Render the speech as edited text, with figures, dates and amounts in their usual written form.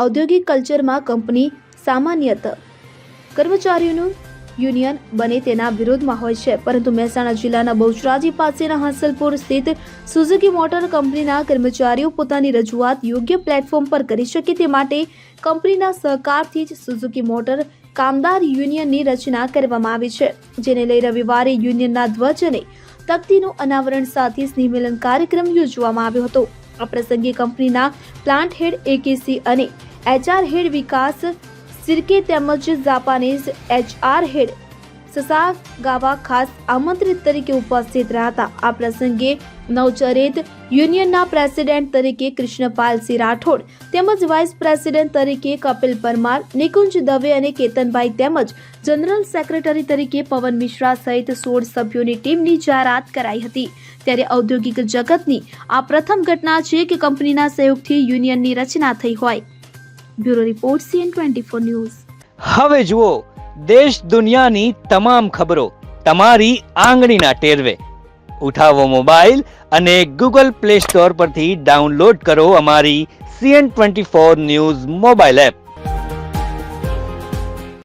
ઔદ્યોગિક કલ્ચરમાં company સામાન્યતઃ કર્મચારીઓનું union બને તેના વિરોધમાં હોય છે, પરંતુ મહેસાણા જિલ્લાના બહુચરાજી પાસેના હાંસલપુર સ્થિત સુઝુકી મોટર કંપનીના કર્મચારીઓ પોતાની રજૂઆત યોગ્ય પ્લેટફોર્મ પર કરી શકે તે માટે કંપનીના સહકારથી જ સુઝુકી મોટર કામદાર યુનિયનની રચના કરવામાં આવી છે, જેને લઈ રવિવારે યુનિયનના ધ્વજ અને તકતીનું અનાવરણ સાથે સ્નેહમિલન કાર્યક્રમ યોજવામાં આવ્યો હતો. આ પ્રસંગે કંપનીના પ્લાન્ટ હેડ એકેસી અને HR હેડ વિકાસ સિરકે તેમજ જાપાનીઝ HR હેડ સસાગાવા ખાસ આમંત્રિત તરીકે ઉપસ્થિત રહ્યા હતા. આ પ્રસંગે નવચરિત યુનિયનના પ્રેસિડેન્ટ તરીકે કૃષ્ણપાલસિંહ રાઠોડ તેમજ વાઇસ પ્રેસિડેન્ટ તરીકે કપિલ પરમાર, નિકુંજ દવે અને કેતનભાઈ તેમજ જનરલ સેક્રેટરી તરીકે પવન મિશ્રા સહિત 16 સભ્યોની ટીમની જાહેરાત કરાઈ હતી. ત્યારે ઔદ્યોગિક જગતની આ પ્રથમ ઘટના છે કે કંપનીના સહયોગથી યુનિયનની રચના થઈ હોય. Bureau report CN24 news. હવે જુઓ દેશ દુનિયાની તમામ ખબરો તમારી આંગળીના ટેરવે. ઉઠાવો મોબાઈલ અને Google Play Store પરથી ડાઉનલોડ કરો અમારી CN24 ન્યૂઝ મોબાઈલ એપ.